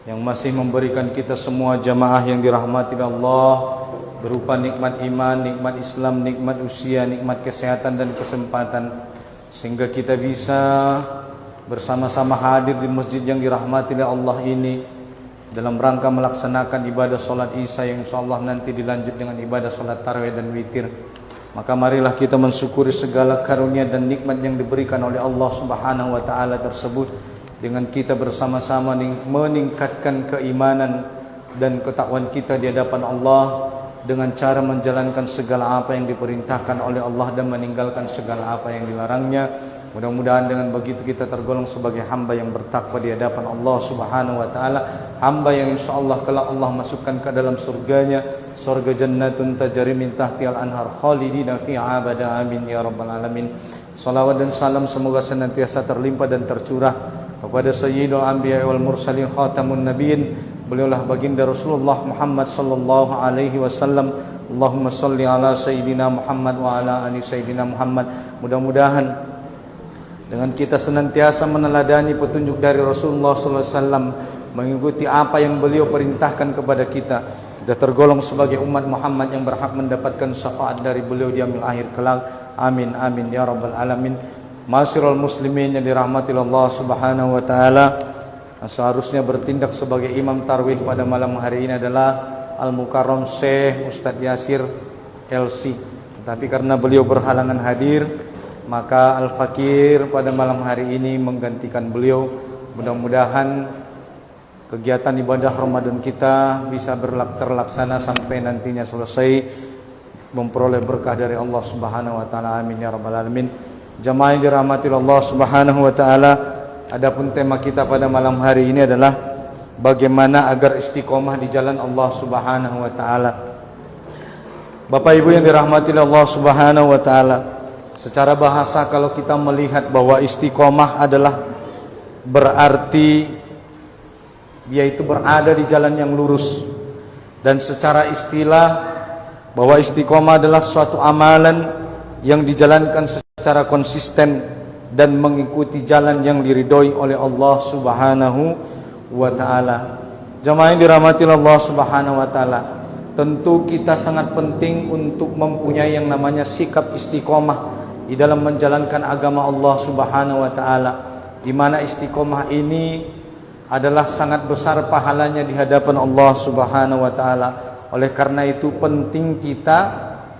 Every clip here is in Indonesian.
yang masih memberikan kita semua jamaah yang dirahmati Allah berupa nikmat iman, nikmat Islam, nikmat usia, nikmat kesehatan dan kesempatan, sehingga kita bisa bersama-sama hadir di masjid yang dirahmati Allah ini dalam rangka melaksanakan ibadah solat Isya yang insyaallah nanti dilanjut dengan ibadah solat tarawih dan witir. Maka marilah kita mensyukuri segala karunia dan nikmat yang diberikan oleh Allah Subhanahu wa taala tersebut dengan kita bersama-sama meningkatkan keimanan dan ketakwaan kita di hadapan Allah dengan cara menjalankan segala apa yang diperintahkan oleh Allah dan meninggalkan segala apa yang dilarangnya. Mudah-mudahan dengan begitu kita tergolong sebagai hamba yang bertakwa di hadapan Allah Subhanahu wa taala, hamba yang insyaallah kelak Allah masukkan ke dalam surganya, surga jannatun tajri min tahtiha al-anhar khalidina fiha abada, amin ya rabbal alamin. Salawat dan salam semoga senantiasa terlimpah dan tercurah kepada sayyidul anbiya wal mursalin khatamun nabiyyin, beliaulah baginda Rasulullah Muhammad sallallahu alaihi wasallam. Allahumma shalli ala sayyidina Muhammad wa ala ali sayyidina Muhammad. Mudah-mudahan dengan kita senantiasa meneladani petunjuk dari Rasulullah sallallahu alaihi wasallam, mengikuti apa yang beliau perintahkan kepada kita, kita tergolong sebagai umat Muhammad yang berhak mendapatkan syafaat dari beliau di yaumil akhir kelak. Amin amin ya rabbal alamin. Ma'asyiral muslimin yang dirahmati Allah Subhanahu wa taala, seharusnya bertindak sebagai imam tarwih pada malam hari ini adalah Al-Mukarram Syekh Ustadz Yasir LC. Tapi karena beliau berhalangan hadir, maka Al-Fakir pada malam hari ini menggantikan beliau. Mudah-mudahan kegiatan ibadah Ramadan kita bisa terlaksana sampai nantinya selesai, memperoleh berkah dari Allah Subhanahu wa taala. Amin ya rabbal alamin. Jamaah yang dirahmati Allah Subhanahu wa taala, adapun tema kita pada malam hari ini adalah bagaimana agar istiqomah di jalan Allah Subhanahu wa taala. Bapak Ibu yang dirahmati Allah Subhanahu wa taala, secara bahasa kalau kita melihat bahwa istiqomah adalah berarti yaitu berada di jalan yang lurus, dan secara istilah bahwa istiqomah adalah suatu amalan yang dijalankan secara konsisten dan mengikuti jalan yang diridhoi oleh Allah Subhanahu wa taala. Jamaah yang dirahmati Allah Subhanahu wa taala, tentu kita sangat penting untuk mempunyai yang namanya sikap istiqomah di dalam menjalankan agama Allah Subhanahu wa taala, di mana istiqomah ini adalah sangat besar pahalanya di hadapan Allah Subhanahu wa taala. Oleh karena itu penting kita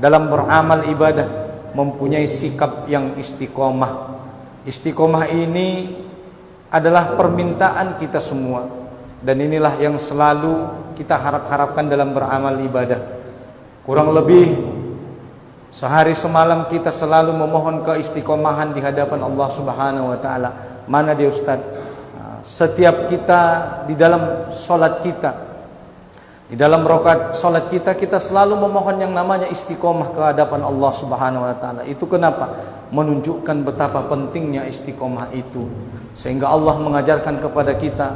dalam beramal ibadah mempunyai sikap yang istiqomah. Istiqomah ini adalah permintaan kita semua, dan inilah yang selalu kita harapkan dalam beramal ibadah. Kurang lebih sehari semalam kita selalu memohon keistiqomahan di hadapan Allah Subhanahu wa taala. Mana dia Ustaz? Setiap kita di dalam solat kita, di dalam rakaat solat kita, kita selalu memohon yang namanya istiqomah ke hadapan Allah Subhanahu wa taala. Itu kenapa? Menunjukkan betapa pentingnya istiqomah itu. Sehingga Allah mengajarkan kepada kita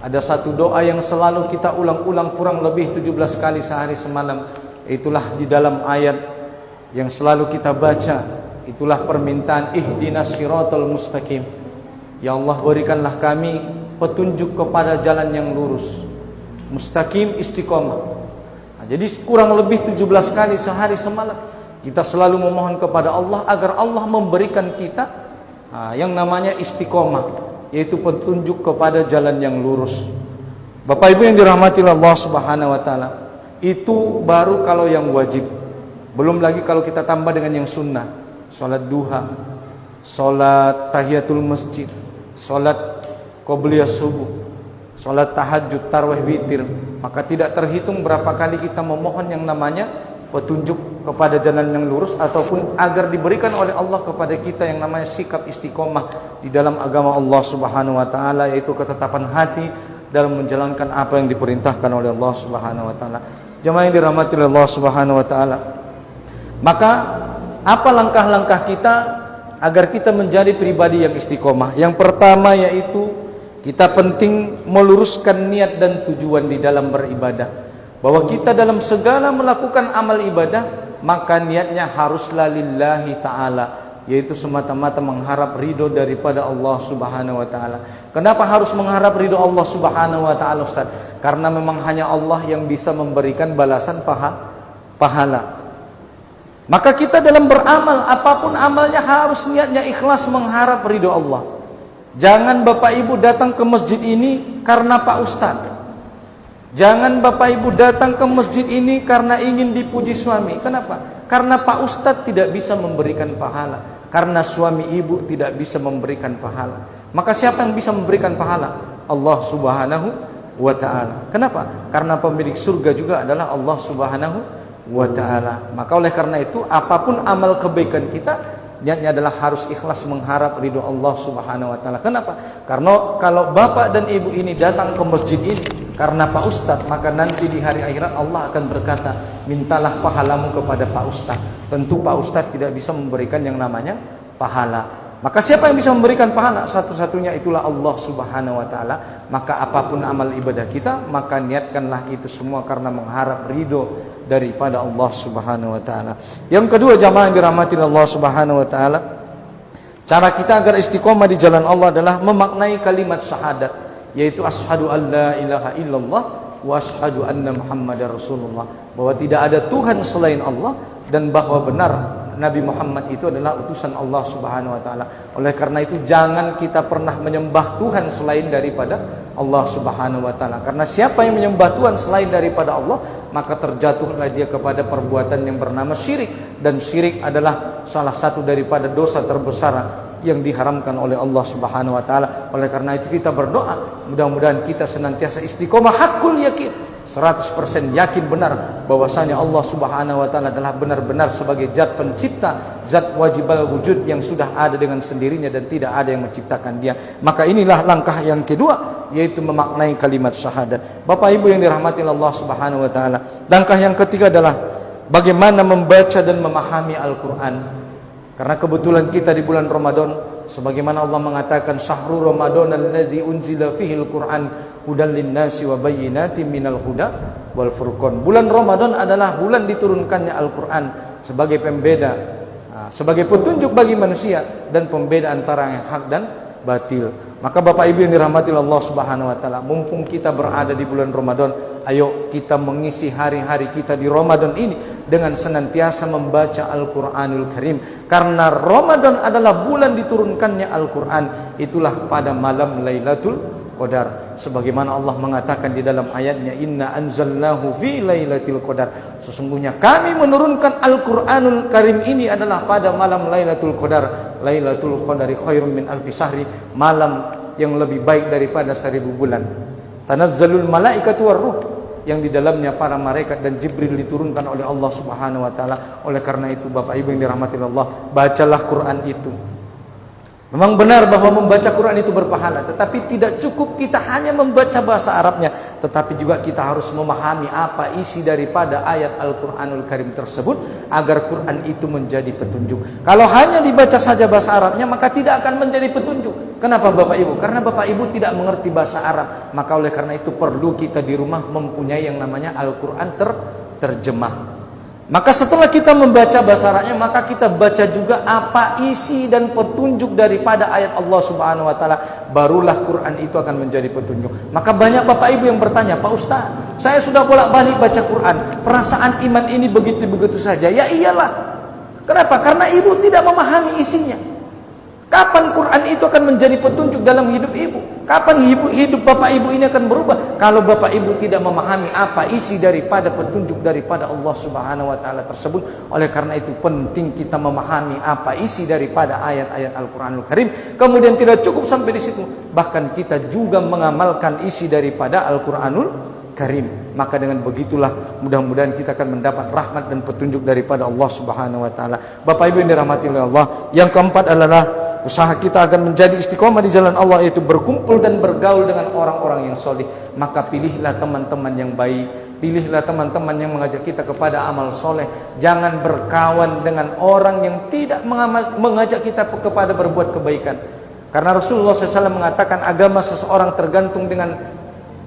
ada satu doa yang selalu kita ulang-ulang kurang lebih 17 kali sehari semalam. Itulah di dalam ayat yang selalu kita baca. Itulah permintaan ihdinas siratal mustaqim. Ya Allah, berikanlah kami petunjuk kepada jalan yang lurus. Mustaqim, istiqomah. Nah, jadi kurang lebih 17 kali sehari semalam kita selalu memohon kepada Allah agar Allah memberikan kita yang namanya istiqomah, yaitu petunjuk kepada jalan yang lurus. Bapak Ibu yang dirahmati Allah Subhanahu wa taala, itu baru kalau yang wajib. Belum lagi kalau kita tambah dengan yang sunnah, salat duha, salat tahiyatul masjid, salat qobliyah subuh, salat tahajud, tarawih, witir, maka tidak terhitung berapa kali kita memohon yang namanya petunjuk kepada jalan yang lurus, ataupun agar diberikan oleh Allah kepada kita yang namanya sikap istiqomah di dalam agama Allah Subhanahu wa taala, yaitu ketetapan hati dalam menjalankan apa yang diperintahkan oleh Allah Subhanahu wa taala. Jemaah yang dirahmati Allah Subhanahu wa taala, maka apa langkah-langkah kita agar kita menjadi pribadi yang istiqomah? Yang pertama yaitu kita penting meluruskan niat dan tujuan di dalam beribadah. Bahwa kita dalam segala melakukan amal ibadah, maka niatnya haruslah lillahi ta'ala, yaitu semata-mata mengharap ridho daripada Allah Subhanahu wa ta'ala. Kenapa harus mengharap ridho Allah Subhanahu wa taala, Ustaz? Karena memang hanya Allah yang bisa memberikan balasan pahala. Maka kita dalam beramal, apapun amalnya harus niatnya ikhlas mengharap ridho Allah. Jangan Bapak Ibu datang ke masjid ini karena Pak Ustaz. Jangan Bapak Ibu datang ke masjid ini karena ingin dipuji suami. Kenapa? Karena Pak Ustaz tidak bisa memberikan pahala. Karena suami ibu tidak bisa memberikan pahala. Maka siapa yang bisa memberikan pahala? Allah Subhanahu wa ta'ala. Kenapa? Karena pemilik surga juga adalah Allah Subhanahu wa ta'ala. Maka oleh karena itu, apapun amal kebaikan kita, niatnya adalah harus ikhlas mengharap ridho Allah Subhanahu wa ta'ala. Kenapa? Karena kalau bapak dan ibu ini datang ke masjid ini karena Pak Ustadz, maka nanti di hari akhirat Allah akan berkata, mintalah pahalamu kepada Pak Ustadz. Tentu Pak Ustadz tidak bisa memberikan yang namanya pahala. Maka siapa yang bisa memberikan pahala? Satu-satunya itulah Allah Subhanahu wa ta'ala. Maka apapun amal ibadah kita, maka niatkanlah itu semua karena mengharap ridho daripada Allah Subhanahu wa ta'ala. Yang kedua, jamaah yang dirahmati Allah Subhanahu wa ta'ala, cara kita agar istiqomah di jalan Allah adalah memaknai kalimat syahadat, yaitu asyhadu an la ilaha illallah wa asyhadu anna Muhammadar Rasulullah, bahwa tidak ada Tuhan selain Allah dan bahwa benar Nabi Muhammad itu adalah utusan Allah Subhanahu wa ta'ala. Oleh karena itu, jangan kita pernah menyembah Tuhan selain daripada Allah Subhanahu wa ta'ala. Karena siapa yang menyembah Tuhan selain daripada Allah, maka terjatuhlah dia kepada perbuatan yang bernama syirik. Dan syirik adalah salah satu daripada dosa terbesar yang diharamkan oleh Allah Subhanahu wa ta'ala. Oleh karena itu kita berdoa, mudah-mudahan kita senantiasa istiqomah hakul yakin, 100% yakin benar bahwasanya Allah Subhanahu wa ta'ala adalah benar-benar sebagai zat pencipta, zat wajibal wujud yang sudah ada dengan sendirinya dan tidak ada yang menciptakan dia. Maka inilah langkah yang kedua, yaitu memaknai kalimat syahadat. Bapak Ibu yang dirahmati Allah Subhanahu wa ta'ala, langkah yang ketiga adalah bagaimana membaca dan memahami Al-Quran. Karena kebetulan kita di bulan Ramadan, sebagaimana Allah mengatakan, syahrul Ramadan alladzi unzila fihi al-Quran hudan linnasi wa bayyinatin minal huda wal furqan. Bulan Ramadan adalah bulan diturunkannya Al-Quran sebagai pembeda, sebagai petunjuk bagi manusia dan pembeda antara yang hak dan batil. Maka Bapak Ibu yang dirahmati Allah Subhanahu wa ta'ala, mumpung kita berada di bulan Ramadan, ayo kita mengisi hari-hari kita di Ramadan ini dengan senantiasa membaca Al-Quranul Karim. Karena Ramadan adalah bulan diturunkannya Al-Quran, itulah pada malam Lailatul Qadar. Sebagaimana Allah mengatakan di dalam ayatnya, inna anzalnahu fi lailatul qadar, sesungguhnya kami menurunkan Al-Quranul Karim ini adalah pada malam Lailatul Qadar. Lailatul Qadari khairum min alfi syahri, malam yang lebih baik daripada 1000 bulan. Tanazzalul malaikatu warruh, yang di dalamnya para malaikat dan Jibril diturunkan oleh Allah Subhanahu wa ta'ala. Oleh karena itu Bapak Ibu yang dirahmati Allah, bacalah Quran itu. Memang benar bahwa membaca Quran itu berpahala, tetapi tidak cukup kita hanya membaca bahasa Arabnya, tetapi juga kita harus memahami apa isi daripada ayat Al-Quranul Karim tersebut agar Quran itu menjadi petunjuk. Kalau hanya dibaca saja bahasa Arabnya, maka tidak akan menjadi petunjuk. Kenapa Bapak Ibu? Karena Bapak Ibu tidak mengerti bahasa Arab. Maka oleh karena itu perlu kita di rumah mempunyai yang namanya Al-Quran terjemah. Maka setelah kita membaca bahasa Arabnya, maka kita baca juga apa isi dan petunjuk daripada ayat Allah Subhanahu wa ta'ala. Barulah Quran itu akan menjadi petunjuk. Maka banyak Bapak Ibu yang bertanya, Pak Ustaz, saya sudah bolak-balik baca Quran, perasaan iman ini begitu-begitu saja. Ya iyalah. Kenapa? Karena ibu tidak memahami isinya. Kapan Quran itu akan menjadi petunjuk dalam hidup ibu? Kapan hidup Bapak Ibu ini akan berubah? Kalau Bapak Ibu tidak memahami apa isi daripada petunjuk daripada Allah Subhanahu wa ta'ala tersebut. Oleh karena itu penting kita memahami apa isi daripada ayat-ayat Al-Quranul Karim. Kemudian tidak cukup sampai di situ, bahkan kita juga mengamalkan isi daripada Al-Quranul Karim. Maka dengan begitulah mudah-mudahan kita akan mendapat rahmat dan petunjuk daripada Allah Subhanahu wa ta'ala. Bapak Ibu yang dirahmati oleh Allah, yang keempat adalah usaha kita akan menjadi istiqomah di jalan Allah, yaitu berkumpul dan bergaul dengan orang-orang yang soleh. Maka pilihlah teman-teman yang baik, pilihlah teman-teman yang mengajak kita kepada amal soleh. Jangan berkawan dengan orang yang tidak mengajak kita kepada berbuat kebaikan. Karena Rasulullah SAW mengatakan agama seseorang tergantung dengan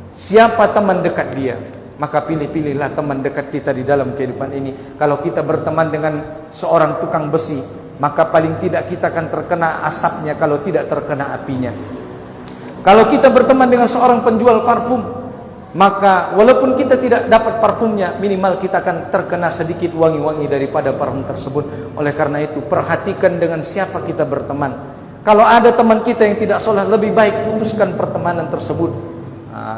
siapa teman dekat dia. Maka pilih-pilihlah teman dekat kita di dalam kehidupan ini. Kalau kita berteman dengan seorang tukang besi, maka paling tidak kita akan terkena asapnya kalau tidak terkena apinya. Kalau kita berteman dengan seorang penjual parfum, maka walaupun kita tidak dapat parfumnya, minimal kita akan terkena sedikit wangi-wangi daripada parfum tersebut. Oleh karena itu, perhatikan dengan siapa kita berteman. Kalau ada teman kita yang tidak soleh, lebih baik putuskan pertemanan tersebut.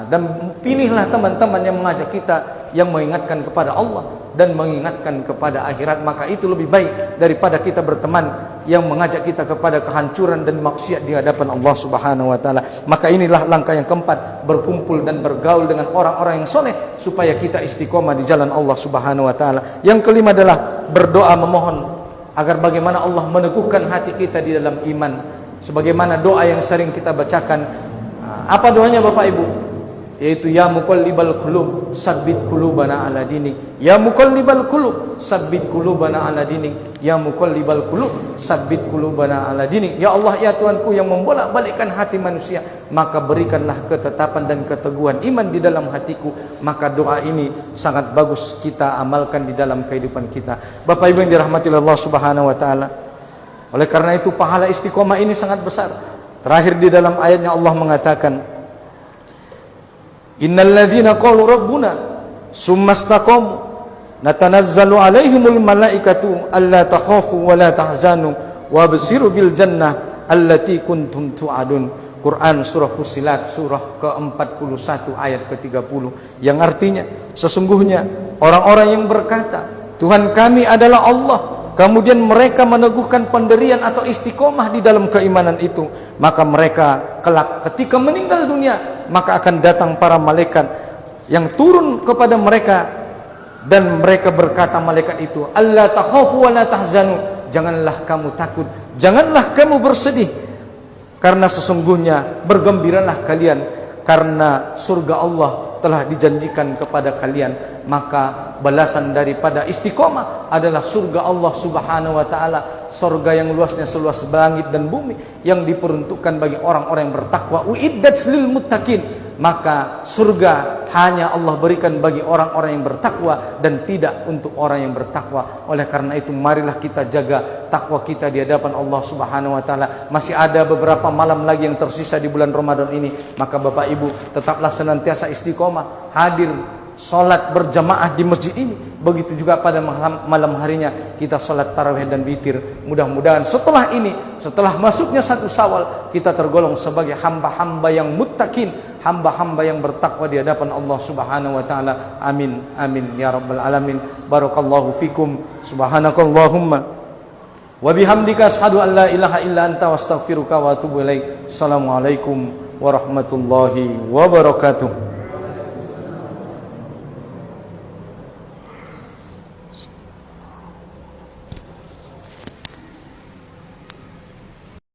Dan pilihlah teman-teman yang mengajak kita, yang mengingatkan kepada Allah dan mengingatkan kepada akhirat. Maka itu lebih baik daripada kita berteman yang mengajak kita kepada kehancuran dan maksiat di hadapan Allah Subhanahu wa taala. Maka inilah langkah yang keempat, berkumpul dan bergaul dengan orang-orang yang soleh supaya kita istiqomah di jalan Allah Subhanahu wa taala. Yang kelima adalah berdoa memohon agar bagaimana Allah meneguhkan hati kita di dalam iman. Sebagaimana doa yang sering kita bacakan. Apa doanya Bapak Ibu? Yaitu ya muqallibal qulub sabbit qulubana ala dinik. Ya muqallibal qulub sabbit qulubana ala dinik. Ya muqallibal qulub sabbit qulubana ala dinik. Ya Allah, ya Tuhanku yang membolak-balikkan hati manusia, maka berikanlah ketetapan dan keteguhan iman di dalam hatiku. Maka doa ini sangat bagus kita amalkan di dalam kehidupan kita. Bapak Ibu yang dirahmati Allah Subhanahu wa taala. Oleh karena itu pahala istiqomah ini sangat besar. Terakhir di dalam ayatnya Allah mengatakan, Innal ladzina qalu rabbuna summa istaqamu natanazzalu alaihimul malaikatu alla takhafu wa la tahzanu wabshiru bil jannah allati kuntum tu'adun. Quran surah Fussilat surah ke-41 ayat ke-30, yang artinya sesungguhnya orang-orang yang berkata Tuhan kami adalah Allah, kemudian mereka meneguhkan pendirian atau istiqomah di dalam keimanan itu, maka mereka kelak ketika meninggal dunia, maka akan datang para malaikat yang turun kepada mereka, dan mereka berkata malaikat itu, alla takhafu wa la tahzanu, janganlah kamu takut, janganlah kamu bersedih, karena sesungguhnya bergembiralah kalian, karena surga Allah telah dijanjikan kepada kalian. Maka balasan daripada istiqomah adalah surga Allah Subhanahu wa taala, surga yang luasnya seluas langit dan bumi, yang diperuntukkan bagi orang-orang yang bertakwa. Uiddat lil muttaqin, maka surga hanya Allah berikan bagi orang-orang yang bertakwa dan tidak untuk orang yang bertakwa. Oleh karena itu marilah kita jaga takwa kita di hadapan Allah Subhanahu wa taala. Masih ada beberapa malam lagi yang tersisa di bulan Ramadan ini, maka Bapak Ibu tetaplah senantiasa istiqomah, hadir salat berjamaah di masjid ini. Begitu juga pada malam harinya kita salat tarawih dan witir. Mudah-mudahan setelah ini, setelah masuknya 1 Syawal, kita tergolong sebagai hamba-hamba yang muttaqin, hamba-hamba yang bertakwa di hadapan Allah Subhanahu wa taala. Amin amin ya rabbal alamin. Barakallahu fikum. Subhanakallahumma wa bihamdika asyhadu an la ilaha illa anta wa astaghfiruka wa atubu ilaik. Assalamualaikum warahmatullahi wabarakatuh.